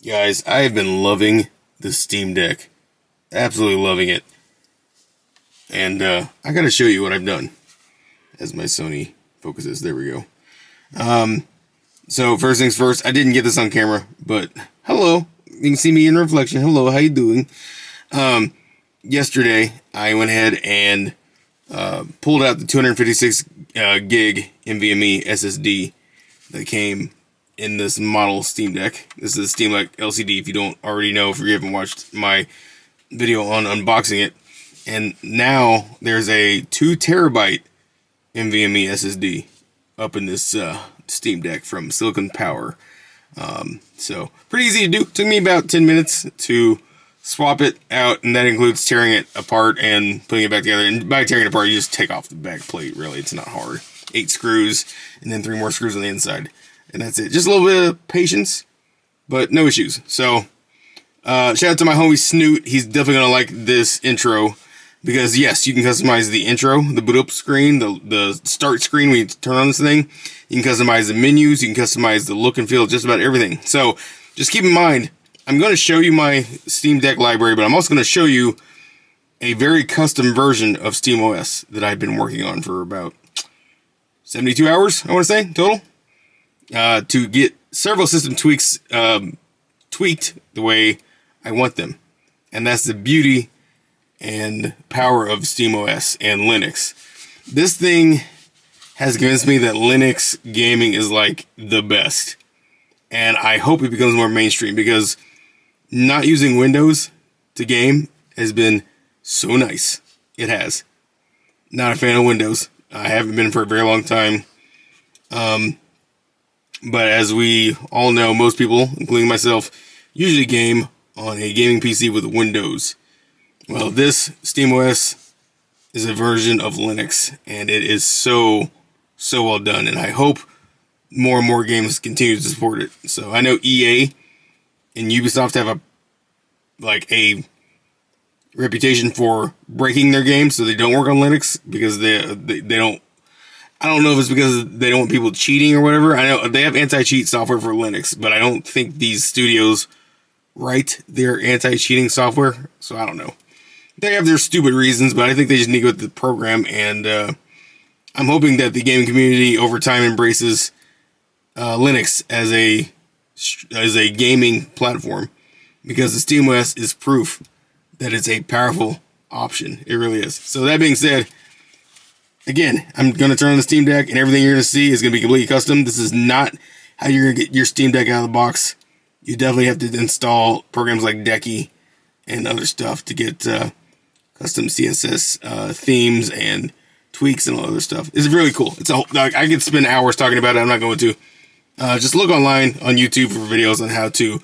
Guys, I have been loving the Steam Deck. Absolutely loving it. And I gotta show you what I've done. As my Sony focuses. There we go. So first things first, I didn't get this on camera, but hello. You can see me in reflection. Hello, how you doing? Yesterday, I went ahead and pulled out the 256 gig NVMe SSD that came in this model Steam Deck. This is a Steam Deck LCD, if you don't already know, if you haven't watched my video on unboxing it. And now there's a 2 terabyte NVMe SSD up in this Steam Deck from Silicon Power. So pretty easy to do. Took me about 10 minutes to swap it out, and that includes tearing it apart and putting it back together. And by tearing it apart, you just take off the back plate. Really, it's not hard. 8 screws, and then 3 more screws on the inside, and that's it. Just a little bit of patience, but no issues. So shout out to my homie Snoot. He's definitely gonna like this intro. Because yes, you can customize the intro, the boot up screen, the start screen when you turn on this thing. You can customize the menus, you can customize the look and feel of just about everything. So just keep in mind, I'm going to show you my Steam Deck library, but I'm also going to show you a very custom version of SteamOS that I've been working on for about 72 hours, I want to say, total. To get several system tweaks tweaked the way I want them. And that's the beauty and power of SteamOS and Linux. This thing has convinced me that Linux gaming is like the best. And I hope it becomes more mainstream, because not using Windows to game has been so nice. It has. Not a fan of Windows. I haven't been for a very long time. But as we all know, most people, including myself, usually game on a gaming PC with Windows. Well, this SteamOS is a version of Linux, and it is so well done, and I hope more and more games continue to support it. So I know EA and Ubisoft have a reputation for breaking their games so they don't work on Linux, because they don't. I don't know if it's because they don't want people cheating or whatever. I know they have anti-cheat software for Linux, but I don't think these studios write their anti-cheating software, so I don't know. They have their stupid reasons, but I think they just need to go with the program, and I'm hoping that the gaming community over time embraces Linux as a gaming platform, because the SteamOS is proof that it's a powerful option. It really is. So that being said, again, I'm going to turn on the Steam Deck, and everything you're going to see is going to be completely custom. This is not how you're going to get your Steam Deck out of the box. You definitely have to install programs like Decky and other stuff to get custom CSS themes and tweaks and all other stuff. It's really cool. It's I could spend hours talking about it. I'm not going to. Just look online on YouTube for videos on how to,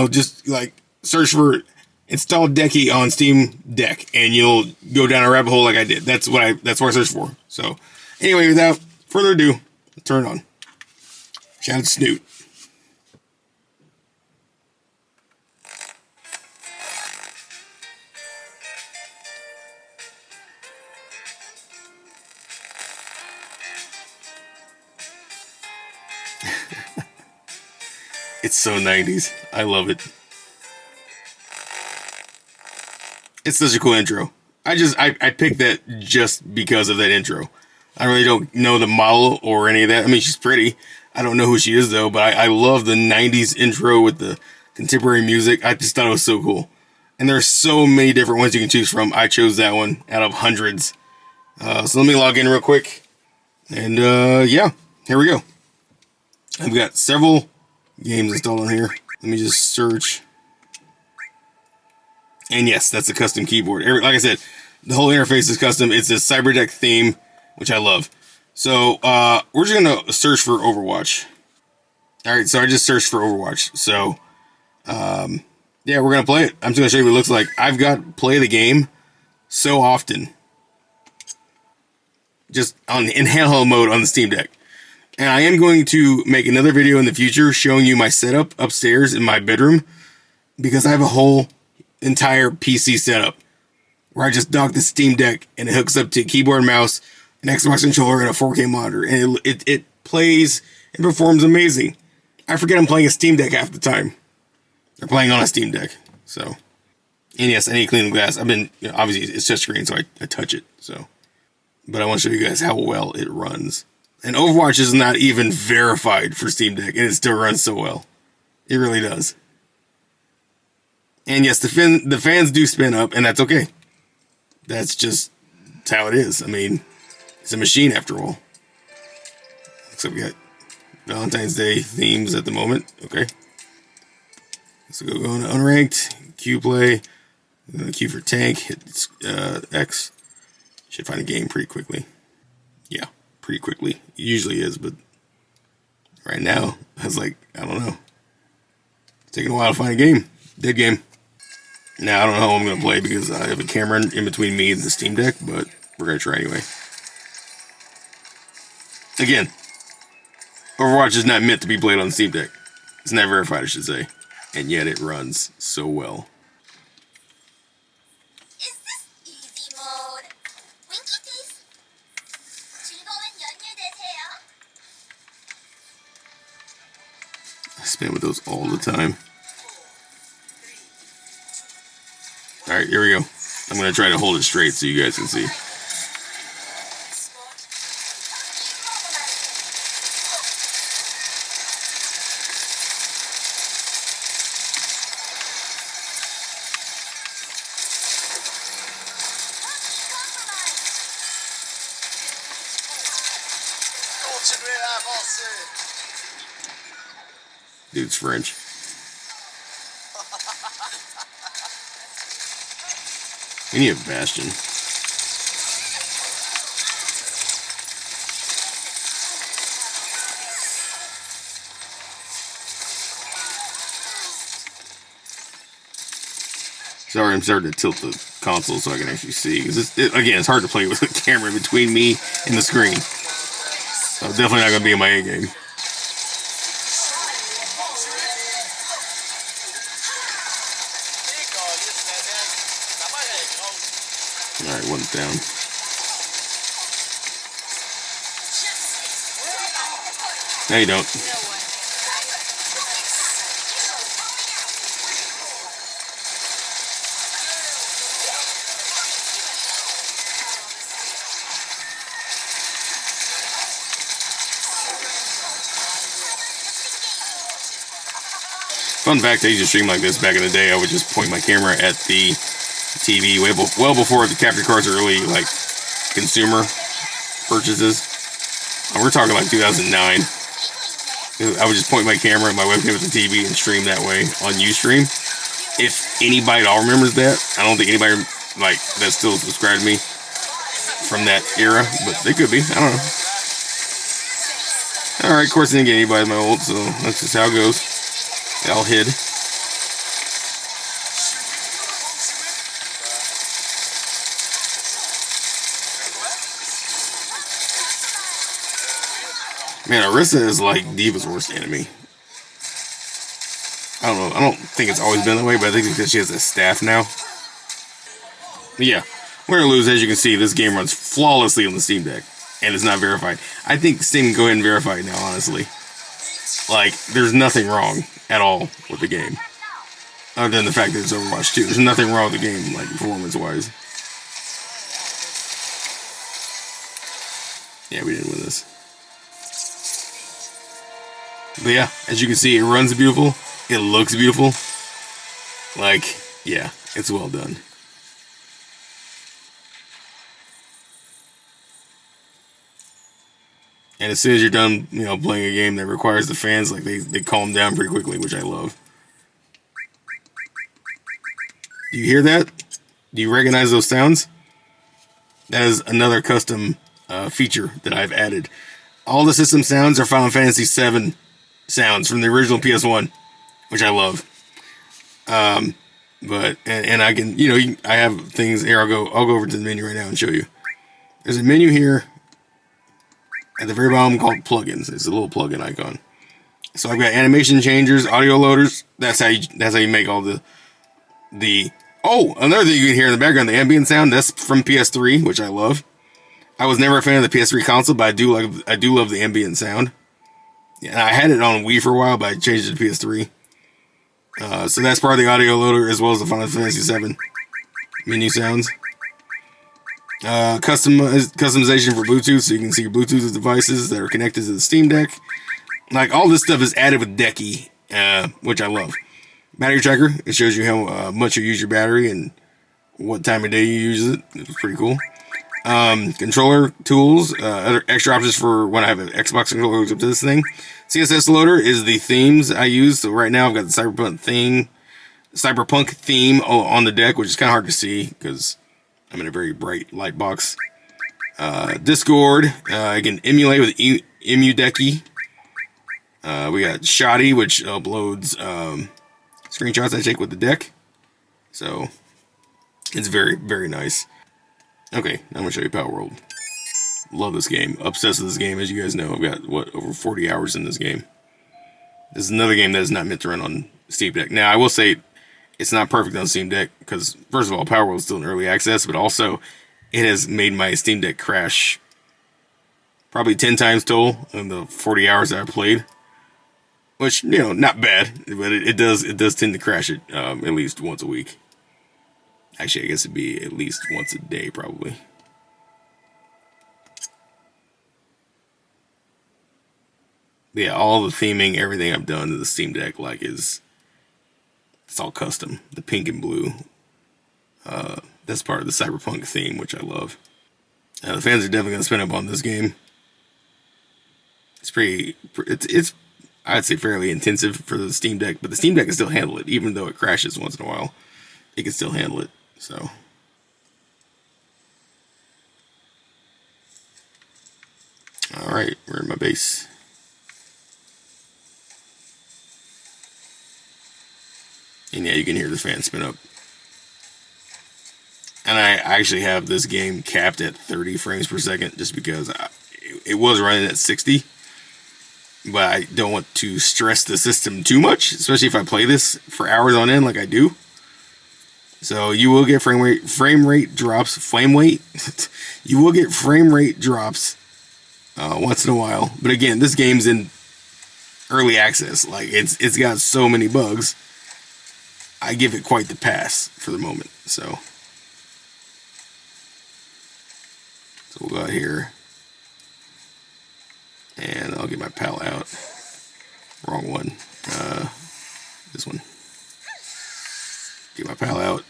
just like search for install Decky on Steam Deck, and you'll go down a rabbit hole like I did. That's what I searched for. So anyway, without further ado, let's turn it on. Shout out to Snoot. It's so 90s. I love it. It's such a cool intro. I picked that just because of that intro. I really don't know the model or any of that. I mean, she's pretty. I don't know who she is, though, but I love the 90s intro with the contemporary music. I just thought it was so cool. And there's so many different ones you can choose from. I chose that one out of hundreds. So let me log in real quick. And yeah, here we go. I've got several games installed on here. Let me just search. And yes, that's a custom keyboard. Like I said, the whole interface is custom. It's a CyberDeck theme, which I love. So we're just going to search for Overwatch. All right, so I just searched for Overwatch. So yeah, we're going to play it. I'm just going to show you what it looks like. I've got play the game so often. Just in handheld mode on the Steam Deck. And I am going to make another video in the future showing you my setup upstairs in my bedroom, because I have a whole entire PC setup where I just dock the Steam Deck and it hooks up to keyboard, mouse, an Xbox controller, and a 4K monitor, and it plays and performs amazing. I forget I'm playing a Steam Deck half the time. They're playing on a Steam Deck. So, and yes, I need to clean the glass. I've been, obviously it's touchscreen, so I touch it. So, but I want to show you guys how well it runs. And Overwatch is not even verified for Steam Deck, and it still runs so well. It really does. And yes, the fans do spin up, and that's okay. That's just how it is. I mean, it's a machine after all. So we got Valentine's Day themes at the moment. Okay. So go into unranked, Q play, Q for tank, hit X. Should find a game pretty quickly. Yeah, pretty quickly. It usually is, but right now, I was like, I don't know. It's taking a while to find a game. Dead game. Now, I don't know how I'm going to play because I have a camera in between me and the Steam Deck, but we're going to try anyway. Again, Overwatch is not meant to be played on the Steam Deck. It's not verified, I should say. And yet it runs so well. Is this easy mode? Winky face. 즐거운 연휴 되세요. I spam with those all the time. Alright, here we go. I'm going to try to hold it straight so you guys can see. Dude's French. We need a Bastion. Sorry, I'm starting to tilt the console so I can actually see. Because again, it's hard to play with a camera between me and the screen. So I'm definitely not going to be in my A game. Alright, one's down. No, you don't. Fun fact, I used to stream like this back in the day. I would just point my camera at the TV well before the capture cards are really like consumer purchases. And we're talking like 2009. I would just point my camera and my webcam at the TV and stream that way on Ustream. If anybody at all remembers that, I don't think anybody like that still subscribed to me from that era, but they could be. I don't know. All right, of course, I didn't get anybody my old, so that's just how it goes. They all hid. Man, Orisa is like D.Va's worst enemy. I don't know. I don't think it's always been that way, but I think it's because she has a staff now. But yeah, win or lose, as you can see, this game runs flawlessly on the Steam Deck, and it's not verified. I think Steam can go ahead and verify it now, honestly. Like, there's nothing wrong at all with the game. Other than the fact that it's Overwatch 2. There's nothing wrong with the game, like, performance-wise. Yeah, we didn't win this. But yeah, as you can see, it runs beautiful. It looks beautiful. Like, yeah, it's well done. And as soon as you're done, playing a game that requires the fans, like, they calm down pretty quickly, which I love. Do you hear that? Do you recognize those sounds? That is another custom feature that I've added. All the system sounds are Final Fantasy VII sounds from the original PS1, which I love. But I can, I have things here. I'll go over to the menu right now and show you. There's a menu here at the very bottom called plugins. It's a little plugin icon. So I've got animation changers, audio loaders. That's how you make all the. Oh, another thing you can hear in the background, the ambient sound. That's from PS3, which I love. I was never a fan of the PS3 console, but I do love the ambient sound. Yeah, I had it on Wii for a while, but I changed it to PS3. So that's part of the audio loader as well as the Final Fantasy VII menu sounds. Customization for Bluetooth, so you can see your Bluetooth devices that are connected to the Steam Deck. Like, all this stuff is added with Decky, which I love. Battery tracker, it shows you how much you use your battery and what time of day you use it. It's pretty cool. Controller tools, other extra options for when I have an Xbox controller hooked up to this thing. CSS loader is the themes I use. So right now I've got the Cyberpunk theme on the deck, which is kind of hard to see because I'm in a very bright light box. Discord, I can emulate with Emu Decky. We got Shoddy, which uploads screenshots I take with the deck. So it's very, very nice. Okay, I'm gonna show you Palworld. Love this game. Obsessed with this game, as you guys know. I've got, over 40 hours in this game. This is another game that is not meant to run on Steam Deck. Now, I will say it's not perfect on Steam Deck because, first of all, Palworld is still in early access, but also it has made my Steam Deck crash probably 10 times total in the 40 hours that I've played. Which, not bad, but it does tend to crash it at least once a week. Actually, I guess it'd be at least once a day, probably. But yeah, all the theming, everything I've done to the Steam Deck, it's all custom. The pink and blue. That's part of the Cyberpunk theme, which I love. The fans are definitely going to spend up on this game. It's I'd say fairly intensive for the Steam Deck, but the Steam Deck can still handle it, even though it crashes once in a while. It can still handle it, so. Alright, we're in my base. And yeah, you can hear the fan spin up. And I actually have this game capped at 30 frames per second just because it was running at 60. But I don't want to stress the system too much, especially if I play this for hours on end like I do. So you will get frame rate drops. You will get frame rate drops once in a while. But again, this game's in early access. It's got so many bugs. I give it quite the pass for the moment. So we'll go out here. And I'll get my PAL out. Wrong one. This one. Get my PAL out.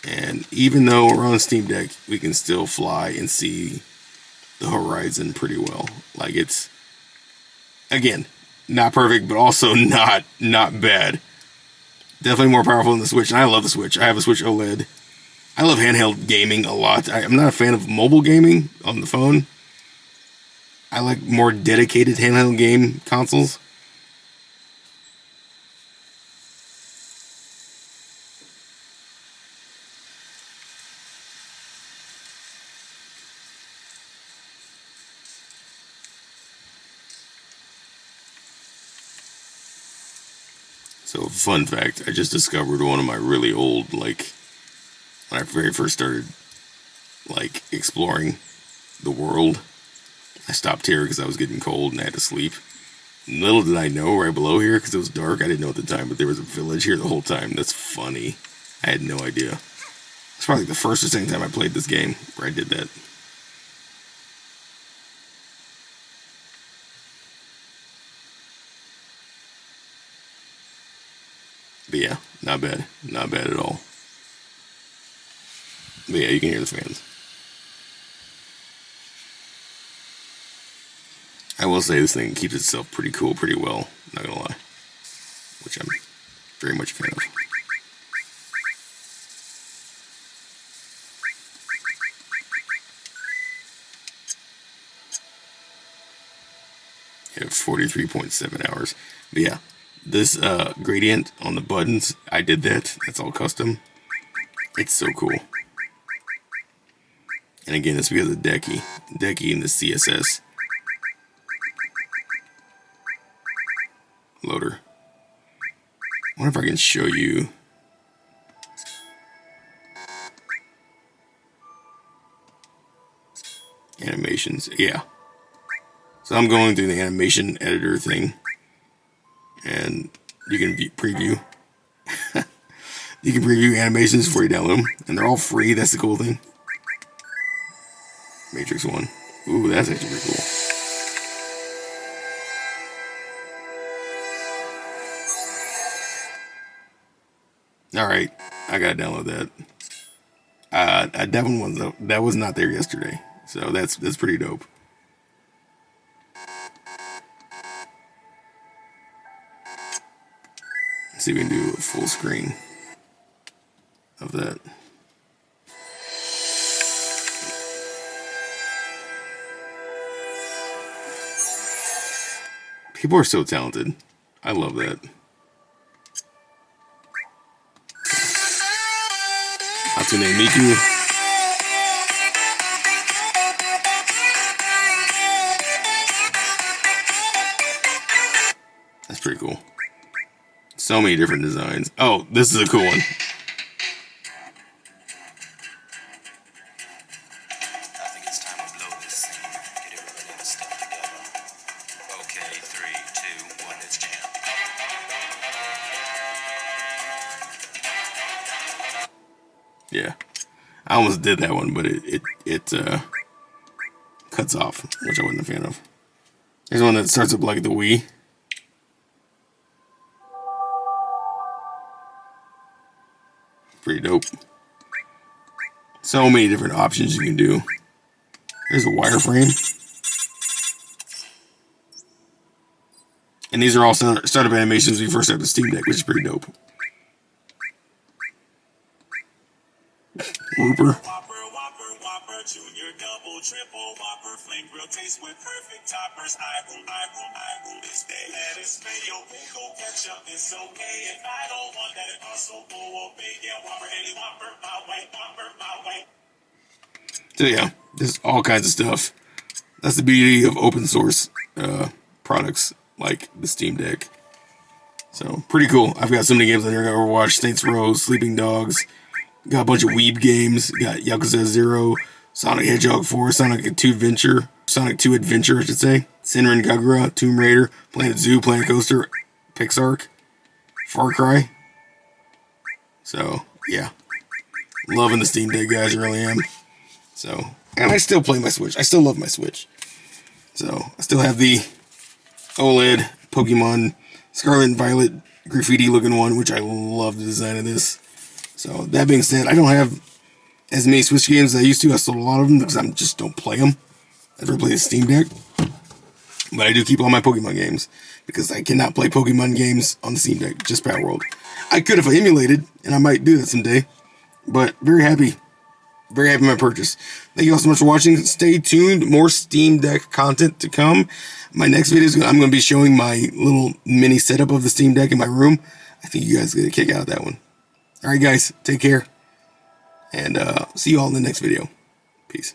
And even though we're on Steam Deck, we can still fly and see the horizon pretty well. It's, again, not perfect, but also not bad. Definitely more powerful than the Switch, and I love the Switch. I have a Switch OLED. I love handheld gaming a lot. I'm not a fan of mobile gaming on the phone. I like more dedicated handheld game consoles. So, fun fact, I just discovered one of my really old, when I very first started, exploring the world. I stopped here because I was getting cold and I had to sleep. Little did I know right below here, because it was dark, I didn't know at the time, but there was a village here the whole time. That's funny. I had no idea. It's probably the first or second time I played this game where I did that. But yeah, not bad. Not bad at all. But yeah, you can hear the fans. I will say this thing keeps itself pretty cool, pretty well, not gonna lie. Which I'm very much a fan of. You have 43.7 hours. But yeah, this gradient on the buttons, I did that. That's all custom. It's so cool. And again, it's because of Decky and the CSS loader. I wonder if I can show you. Animations, yeah. So I'm going through the animation editor thing, and you can preview. You can preview animations before you download them, and they're all free. That's the cool thing. Matrix 1. Ooh, that's actually pretty cool. All right, I gotta download that. That was not there yesterday, so that's pretty dope. Let's see if we can do a full screen of that. People are so talented. I love that. Hatsune Miku. That's pretty cool. So many different designs. Oh, this is a cool one. Yeah, I almost did that one, but it cuts off, which I wasn't a fan of. There's one that starts up like the Wii. Pretty dope. So many different options you can do. There's a wireframe. And these are all startup animations when you first start the Steam Deck, which is pretty dope. Whooper. Junior, double, triple, whopper, flame grill taste with perfect toppers. I will this day. Lettuce, mayo, pickle, ketchup, it's okay. If I don't want that, it also go big. Yeah, whopper, any whopper, my way. So yeah, there's all kinds of stuff. That's the beauty of open source products like the Steam Deck. So pretty cool. I've got so many games on here. I got Overwatch, Saints Row, Sleeping Dogs. Got a bunch of Weeb games. Got Yakuza 0, Sonic Hedgehog 4, Sonic 2 Adventure, I should say. Senran Kagura, Tomb Raider, Planet Zoo, Planet Coaster, Pixark, Far Cry. So, yeah. Loving the Steam Deck, guys, I really am. So, and I still play my Switch. I still love my Switch. So, I still have the OLED Pokemon Scarlet and Violet graffiti looking one, which I love the design of this. So, that being said, I don't have as many Switch games as I used to. I sold a lot of them because I just don't play them. I never play the Steam Deck. But I do keep all my Pokemon games because I cannot play Pokemon games on the Steam Deck, just Palworld. I could if I emulated, and I might do that someday. But very happy. Very happy with my purchase. Thank you all so much for watching. Stay tuned. More Steam Deck content to come. My next video is I'm going to be showing my little mini setup of the Steam Deck in my room. I think you guys are going to kick out that one. Alright guys, take care. And see you all in the next video. Peace.